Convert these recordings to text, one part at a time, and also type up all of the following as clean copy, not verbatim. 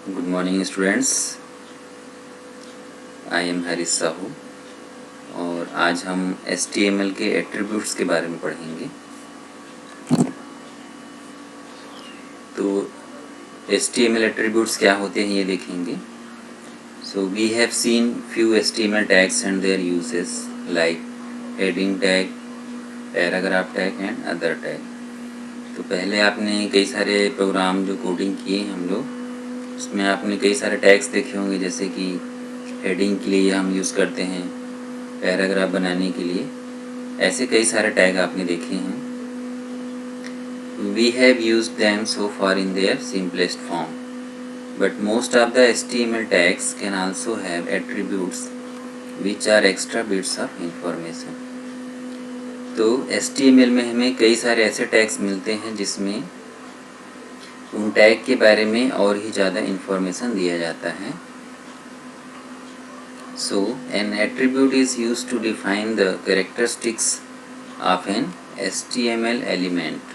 Good morning students, I am Harish Sahu और आज हम HTML के एट्रीब्यूट्स के बारे में पढ़ेंगे। तो HTML एट्रीब्यूट्स क्या होते हैं ये देखेंगे। So we have seen few HTML tags and their uses like heading tag, paragraph tag and other tag. तो पहले आपने कई सारे प्रोग्राम जो कोडिंग किए हम लोग, उसमें आपने कई सारे टैग्स देखे होंगे, जैसे कि हेडिंग के लिए हम यूज़ करते हैं, पैराग्राफ बनाने के लिए ऐसे कई सारे टैग आपने देखे हैं। We have used them so far in their simplest form, but most of the HTML tags can also have attributes which are extra bits of information. तो HTML में हमें कई सारे ऐसे टैग्स मिलते हैं जिसमें उन टैग के बारे में और ही ज़्यादा इंफॉर्मेशन दिया जाता है। So, an attribute is used to define the characteristics of an HTML element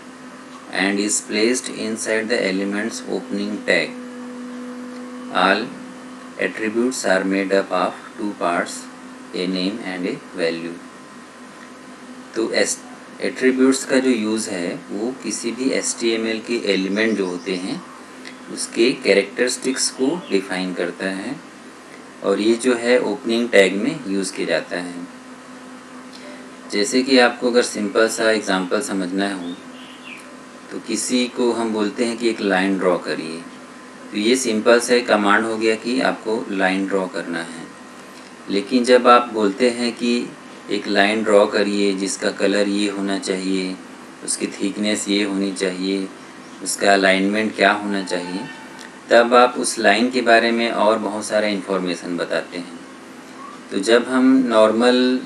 and is placed inside the element's opening tag. All attributes are made up of two parts, a name and a value. तो attributes का जो use है वो किसी भी HTML के element जो होते हैं उसके कैरेक्टरिस्टिक्स को डिफाइन करता है और ये जो है ओपनिंग टैग में यूज़ किया जाता है। जैसे कि आपको अगर सिंपल सा एग्जांपल समझना हो तो किसी को हम बोलते हैं कि एक लाइन ड्रॉ करिए, तो ये सिंपल सा एक कमांड हो गया कि आपको लाइन ड्रॉ करना है। लेकिन जब आप बोलते हैं कि एक लाइन ड्रॉ करिए जिसका कलर ये होना चाहिए, उसकी थिकनेस ये होनी चाहिए, उसका अलाइनमेंट क्या होना चाहिए, तब आप उस लाइन के बारे में और बहुत सारा इन्फॉर्मेशन बताते हैं। तो जब हम नॉर्मल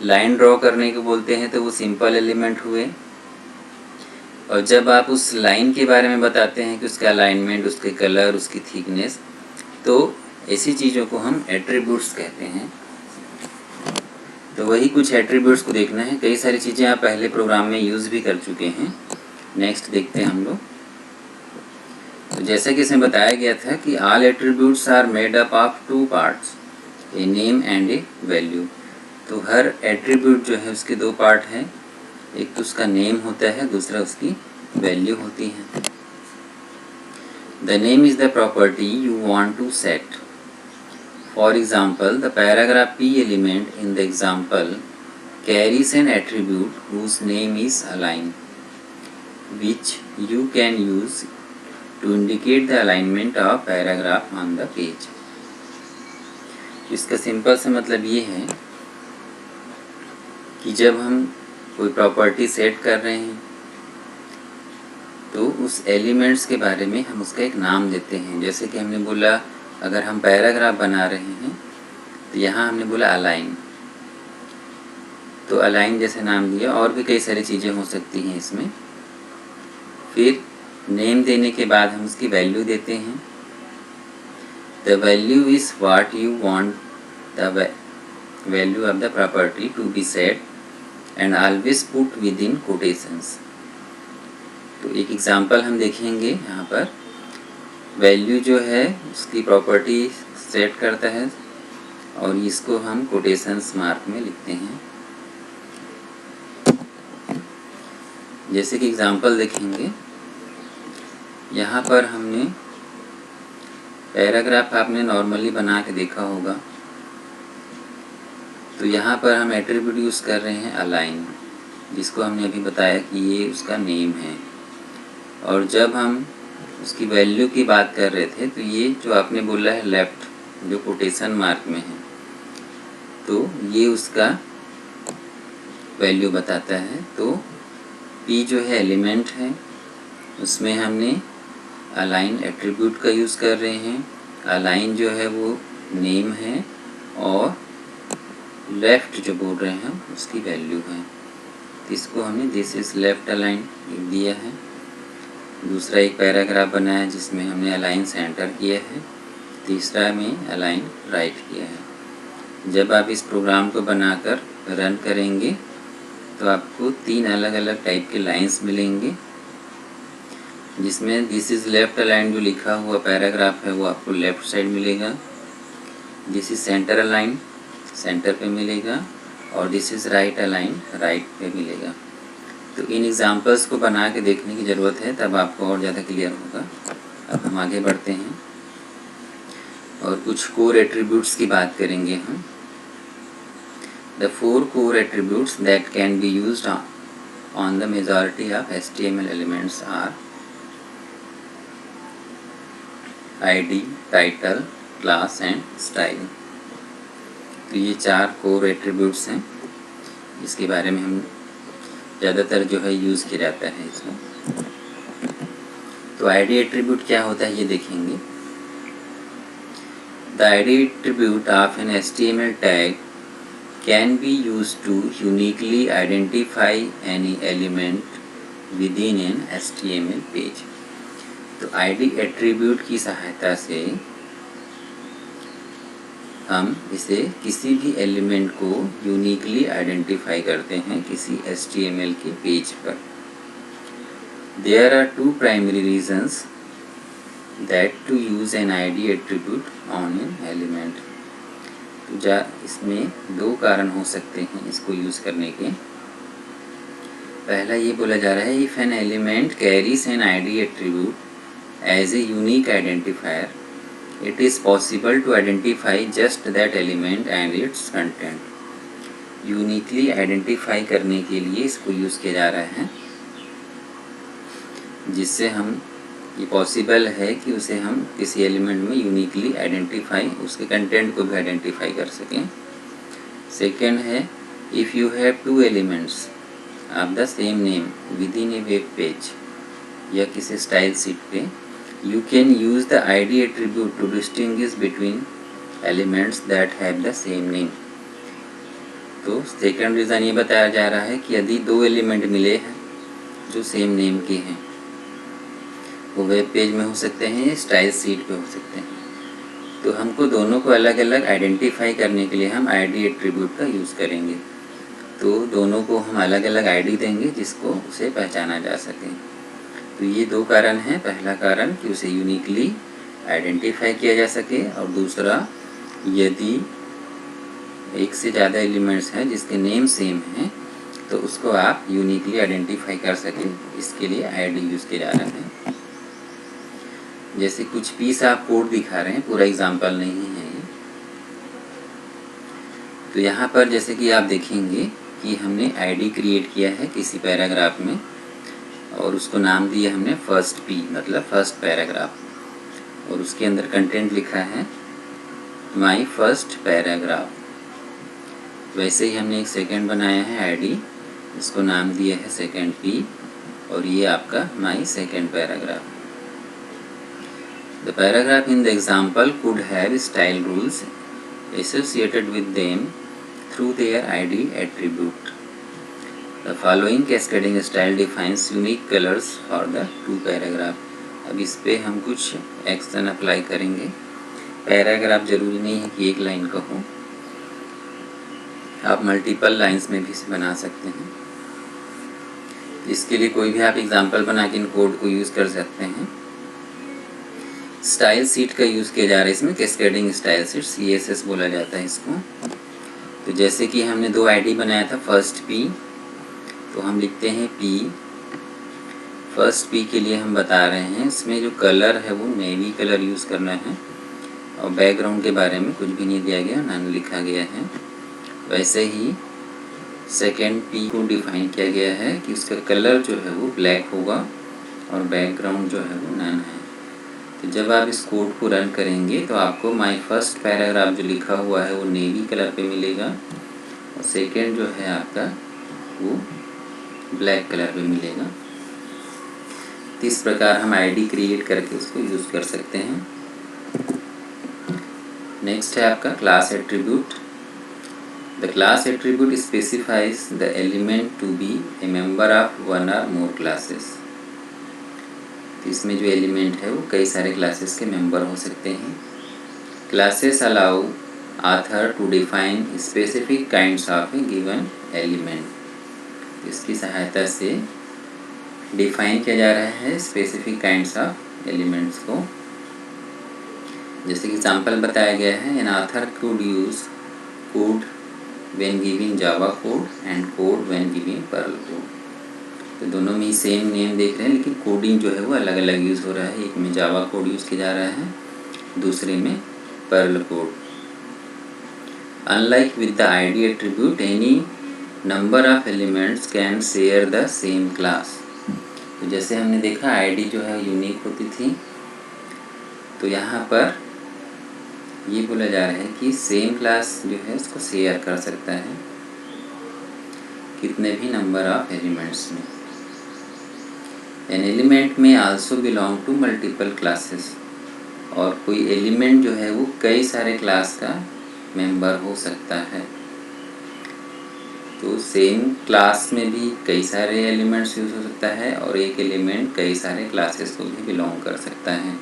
लाइन ड्रॉ करने को बोलते हैं तो वो सिंपल एलिमेंट हुए, और जब आप उस लाइन के बारे में बताते हैं कि उसका अलाइनमेंट, उसके कलर, उसकी थिकनेस, तो ऐसी चीज़ों को हम एट्रीब्यूट्स कहते हैं। तो वही कुछ एट्रीब्यूट्स को देखना है। कई सारी चीज़ें आप पहले प्रोग्राम में यूज़ भी कर चुके हैं। नेक्स्ट देखते हैं हम लोग। तो जैसा कि इसमें बताया गया था कि all attributes are made up of two parts, a name and a value. तो हर एट्रीब्यूट जो है उसके दो पार्ट हैं, एक तो उसका नेम होता है, दूसरा उसकी वैल्यू होती है। The name is the property you want to set. For example, the paragraph P element in the example carries an attribute whose name is align, which you can use to indicate the alignment of paragraph on the page. इसका simple सा मतलब ये है कि जब हम कोई property set कर रहे हैं तो उस एलिमेंट्स के बारे में हम उसका एक नाम देते हैं। जैसे कि हमने बोला, अगर हम पैराग्राफ बना रहे हैं तो यहाँ हमने बोला अलाइन, तो अलाइन जैसे नाम दिया। और भी कई सारी चीज़ें हो सकती हैं इसमें। फिर नेम देने के बाद हम उसकी वैल्यू देते हैं। The value is what you want the value of the property to be set and always put within quotations. तो एक एग्जांपल हम देखेंगे। यहाँ पर वैल्यू जो है उसकी प्रॉपर्टी सेट करता है और इसको हम कोटेशंस मार्क में लिखते हैं। जैसे कि एग्जांपल देखेंगे, यहाँ पर हमने पैराग्राफ आपने नॉर्मली बना के देखा होगा, तो यहाँ पर हम एट्रीब्यूट यूज़ कर रहे हैं अलाइन, जिसको हमने अभी बताया कि ये उसका नेम है। और जब हम उसकी वैल्यू की बात कर रहे थे तो ये जो आपने बोला है लेफ्ट, जो कोटेशन मार्क में है, तो ये उसका वैल्यू बताता है। तो P जो है एलिमेंट है, उसमें हमने अलाइन एट्रीब्यूट का यूज़ कर रहे हैं। अलाइन जो है वो नेम है और लेफ़्ट जो बोल रहे हैं उसकी वैल्यू है। इसको हमने दिस इज़ लेफ़्ट अलाइन दिया है। दूसरा एक पैराग्राफ बनाया जिसमें हमने अलाइन सेंटर किया है, तीसरा में अलाइन राइट किया है। जब आप इस प्रोग्राम को बनाकर रन करेंगे तो आपको 3 अलग अलग टाइप के लाइंस मिलेंगे। जिसमें दिस इज़ लेफ्ट अलाइन जो लिखा हुआ पैराग्राफ है वो आपको लेफ्ट साइड मिलेगा, this is centre align centre पे मिलेगा, और this is right align right पे मिलेगा। तो इन एग्जांपल्स को बना के देखने की ज़रूरत है, तब आपको और ज़्यादा क्लियर होगा। अब हम आगे बढ़ते हैं और कुछ कोर एट्रीब्यूट्स की बात करेंगे हम। The 4 core attributes that can be used on the majority of HTML elements are ID, title, class and style। तो ये 4 कोर एट्रीब्यूट्स हैं, इसके बारे में हम ज़्यादातर जो है यूज़ किया जाता है इसमें। तो ID एट्रीब्यूट क्या होता है ये देखेंगे। The ID attribute of an HTML tag can be used to uniquely identify any element within an HTML page। तो ID एट्रीब्यूट की सहायता से हम इसे किसी भी एलिमेंट को यूनिकली आइडेंटिफाई करते हैं किसी HTML के पेज पर। There are 2 primary reasons that to use an ID attribute on an element। तो इसमें 2 कारण हो सकते हैं इसको यूज़ करने के। पहला ये बोला जा रहा है, if an element carries an ID attribute as a unique identifier it is possible to identify just that element and its content. Uniquely identify करने के लिए इसको यूज़ किया जा रहा है, जिससे हम ये पॉसिबल है कि उसे हम किसी एलिमेंट में यूनिकली आइडेंटिफाई, उसके कंटेंट को भी आइडेंटिफाई कर सकें। सेकेंड है, if you have 2 elements of the same name within a web page या किसी स्टाइल सीट पे, you can use the ID attribute to distinguish between elements that have the same name. तो second reason ये बताया जा रहा है कि यदि 2 एलिमेंट मिले हैं जो सेम नेम के हैं, वो वेब पेज में हो सकते हैं या स्टाइल सीट पे हो सकते हैं, तो हमको दोनों को अलग अलग आइडेंटिफाई करने के लिए हम ID एट्रीब्यूट का यूज़ करेंगे। तो दोनों को हम अलग अलग ID देंगे जिसको उसे पहचाना जा सके। तो ये 2 कारण हैं। पहला कारण कि उसे यूनिकली आइडेंटिफाई किया जा सके, और दूसरा यदि एक से ज़्यादा एलिमेंट्स हैं जिसके नेम सेम हैं तो उसको आप यूनिकली आइडेंटिफाई कर सकें, इसके लिए ID यूज़ किया जा रहा है। जैसे कुछ पीस आप कोड दिखा रहे हैं, पूरा एग्जाम्पल नहीं है ये। तो यहाँ पर जैसे कि आप देखेंगे कि हमने ID क्रिएट किया है किसी पैराग्राफ में, और उसको नाम दिया हमने फर्स्ट P मतलब फर्स्ट पैराग्राफ, और उसके अंदर कंटेंट लिखा है माई फर्स्ट पैराग्राफ। वैसे ही हमने एक सेकंड बनाया है ID, इसको नाम दिया है सेकंड P, और ये आपका my second paragraph. The paragraph in the example could have style rules associated with them through their ID attribute। The following cascading style defines unique colors for the 2 paragraph। अब इस पे हम कुछ action apply करेंगे। Paragraph ज़रूरी नहीं है कि एक लाइन का हो, आप मल्टीपल लाइंस में भी इसे बना सकते हैं। इसके लिए कोई भी आप एग्जाम्पल बना के इन कोड को यूज़ कर सकते हैं। स्टाइल सीट का यूज़ किया जा रहा है इसमें, कैस्केडिंग स्टाइल सीट CSS बोला जाता है इसको। तो जैसे कि हमने 2 ID बनाया था फर्स्ट P, तो हम लिखते हैं P। फर्स्ट P के लिए हम बता रहे हैं इसमें जो कलर है वो नेवी कलर यूज़ करना है, और बैकग्राउंड के बारे में कुछ भी नहीं दिया गया, ना लिखा गया है। वैसे ही सेकेंड P को डिफाइन किया गया है कि उसका कलर जो है वो ब्लैक होगा और बैकग्राउंड जो है वो नन है। तो जब आप इस कोड को रन करेंगे तो आपको माई फर्स्ट पैराग्राफ जो लिखा हुआ है वो नेवी कलर पे मिलेगा, और सेकेंड जो है आपका वो ब्लैक कलर पे मिलेगा। तो इस प्रकार हम ID क्रिएट करके उसको यूज़ कर सकते हैं। नेक्स्ट है आपका class attribute. The class attribute specifies the element to be a member of 1 or more classes. इसमें जो एलिमेंट है वो कई सारे क्लासेस के मेंबर हो सकते हैं। Classes allow author to define specific kinds of a given element. इसकी सहायता से डिफाइन किया जा रहा है स्पेसिफिक काइंड्स ऑफ एलिमेंट्स को। जैसे कि एग्जाम्पल बताया गया है, an author could use code when giving Java code and code when giving Perl code. तो दोनों में ही सेम नेम देख रहे हैं, लेकिन कोडिंग जो है वो अलग अलग यूज़ हो रहा है। एक में जावा कोड यूज़ किया जा रहा है, दूसरे में Perl code. Unlike with the ID attribute, any number of elements can share the same class. तो जैसे हमने देखा आईडी जो है यूनिक होती थी, तो यहाँ पर ये बोला जा रहा है कि सेम क्लास जो है उसको शेयर कर सकता है कितने भी नंबर ऑफ एलिमेंट्स में। एन एलिमेंट में also belong to multiple classes, और कोई एलिमेंट जो है वो कई सारे क्लास का मेंबर हो सकता है। तो सेम क्लास में भी कई सारे एलिमेंट्स यूज़ हो सकता है, और एक एलिमेंट कई सारे क्लासेस को भी बिलोंग कर सकता है।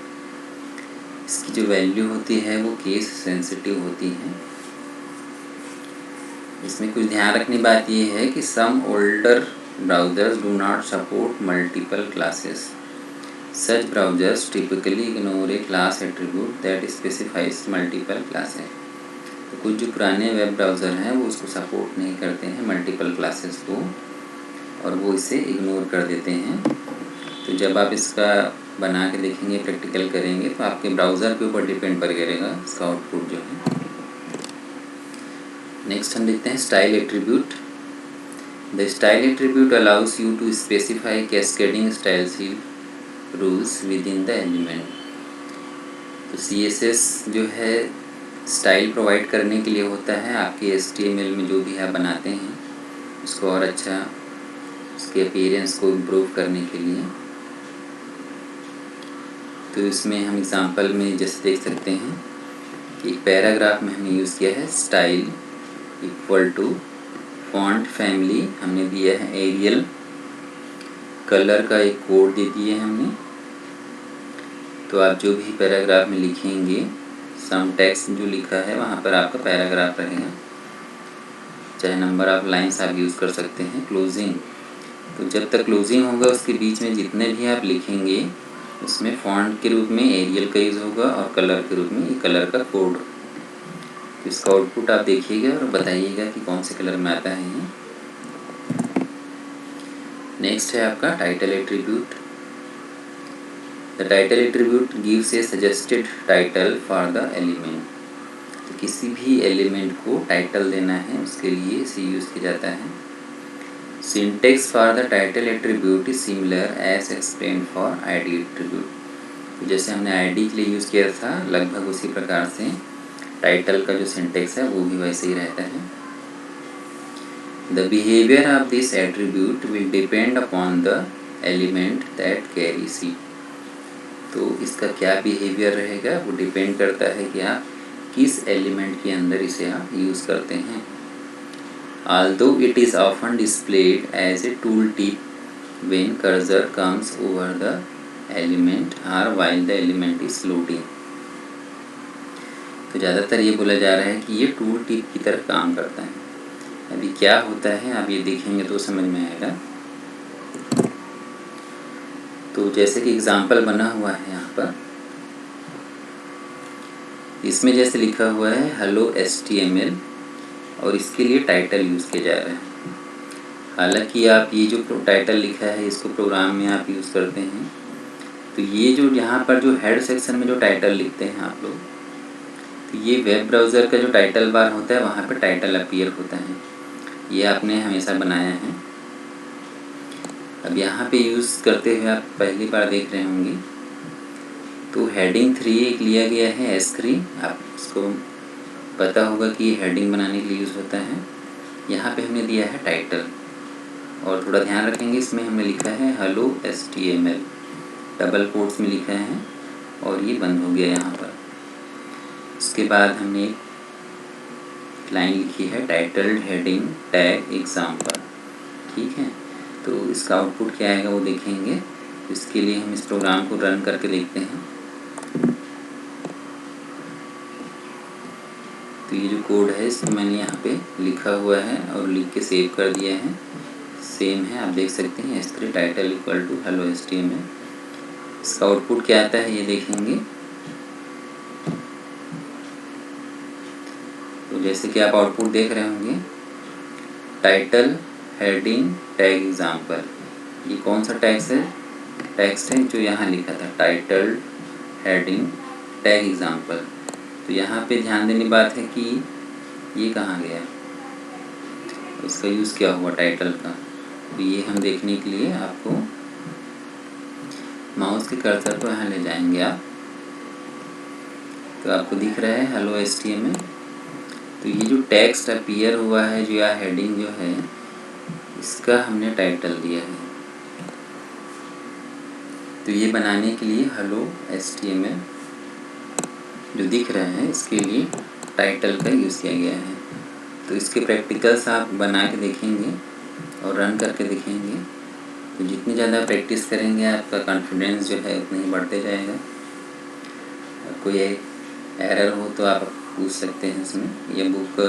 इसकी जो वैल्यू होती है वो केस सेंसिटिव होती है। इसमें कुछ ध्यान रखने बात ये है कि some older browsers do not support multiple classes. Such browsers typically ignore a class attribute that specifies multiple classes. तो कुछ जो पुराने वेब ब्राउज़र हैं वो उसको सपोर्ट नहीं करते हैं मल्टीपल क्लासेस को, और वो इसे इग्नोर कर देते हैं। तो जब आप इसका बना के देखेंगे, प्रैक्टिकल करेंगे, तो आपके ब्राउज़र के ऊपर डिपेंड करेगा इसका आउटपुट जो है। नेक्स्ट हम देखते हैं style attribute. The style attribute allows you to specify cascading style sheet rules within the element. तो CSS जो है स्टाइल प्रोवाइड करने के लिए होता है आपके HTML में जो भी आप बनाते हैं उसको और अच्छा उसके अपीयरेंस को इम्प्रूव करने के लिए। तो इसमें हम एग्जांपल में जैसे देख सकते हैं कि एक पैराग्राफ में हमने यूज़ किया है style equal to font family, हमने दिया है एरियल, कलर का एक कोड दे दिए हमने। तो आप जो भी पैराग्राफ में लिखेंगे, सम टेक्स्ट जो लिखा है वहाँ पर आपका पैराग्राफ रहेगा, चाहे नंबर ऑफ लाइन्स आप यूज़ कर सकते हैं। क्लोजिंग, तो जब तक क्लोजिंग होगा उसके बीच में जितने भी आप लिखेंगे उसमें फॉन्ट के रूप में एरियल का यूज़ होगा और कलर के रूप में ये कलर का कोड। तो इसका आउटपुट आप देखिएगा और बताइएगा कि कौन से कलर में आता है ये। नेक्स्ट है आपका title attribute. The title attribute gives A suggested title for the element. तो किसी भी एलिमेंट को टाइटल देना है उसके लिए इसे यूज़ किया जाता है। Syntax for the title attribute is similar as explain for ID attribute. तो जैसे हमने आईडी के लिए यूज़ किया था लगभग उसी प्रकार से टाइटल का जो सिंटेक्स है वो भी वैसे ही रहता है। The behaviour of this attribute will depend upon the element that carries it. तो इसका क्या बिहेवियर रहेगा वो डिपेंड करता है कि आप किस एलिमेंट के अंदर इसे आप यूज़ करते हैं। Although it is often displayed as a tooltip when cursor comes over the element or while the element is loading। तो ज़्यादातर ये बोला जा रहा है कि ये टूल टिप की तरह काम करता है। अभी क्या होता है आप ये देखेंगे तो समझ में आएगा। तो जैसे कि एग्जाम्पल बना हुआ है यहाँ पर, इसमें जैसे लिखा हुआ है हेलो HTML, और इसके लिए टाइटल यूज़ किया जा रहा है। हालांकि आप ये जो टाइटल लिखा है इसको प्रोग्राम में आप यूज़ करते हैं, तो ये जो यहाँ पर जो हेड सेक्शन में जो टाइटल लिखते हैं आप लोग, तो ये वेब ब्राउज़र का जो टाइटल बार होता है वहाँ पर टाइटल अपीयर होता है। ये आपने हमेशा बनाया है। अब यहाँ पे यूज़ करते हुए आप पहली बार देख रहे होंगे। तो हेडिंग 3 एक लिया गया है S3, आप इसको पता होगा कि हेडिंग बनाने के लिए यूज़ होता है। यहाँ पे हमने दिया है टाइटल, और थोड़ा ध्यान रखेंगे इसमें हमने लिखा है हेलो HTML, डबल कोट्स में लिखा है, और ये बंद हो गया यहाँ पर। उसके बाद हमने एक लाइन लिखी है टाइटल्ड हेडिंग टैग एग्जाम्पल। ठीक है, तो इसका आउटपुट क्या आएगा वो देखेंगे। इसके लिए हम इस प्रोग्राम को रन करके देखते हैं। तो ये जो कोड है इसको मैंने यहाँ पे लिखा हुआ है और लिख के सेव कर दिया है। सेम है, आप देख सकते हैं h3 title equal to hello HTML। इसका आउटपुट क्या आता है ये देखेंगे। तो जैसे कि आप आउटपुट देख रहे होंगे, टाइटल हेडिंग टैग एग्जाम्पल, ये कौन सा टेक्स्ट है जो यहाँ लिखा था, टाइटल हेडिंग टैग एग्जाम्पल। तो यहाँ पे ध्यान देने बात है कि ये कहाँ गया, इसका यूज़ क्या हुआ टाइटल का। तो ये हम देखने के लिए आपको माउस के कर्सर को यहाँ ले जाएंगे आप, तो आपको दिख रहा है हेलो HTML। तो ये जो टेक्स्ट अपीयर हुआ है, जो या हेडिंग जो है, इसका हमने टाइटल दिया है। तो ये बनाने के लिए हेलो HTML जो दिख रहा है, इसके लिए टाइटल का यूज़ किया गया है। तो इसके प्रैक्टिकल्स आप बना के देखेंगे और रन करके देखेंगे। तो जितनी ज़्यादा प्रैक्टिस करेंगे आपका कॉन्फिडेंस जो है उतना ही बढ़ते जाएगा। कोई एरर हो तो आप पूछ सकते हैं इसमें। ये बुक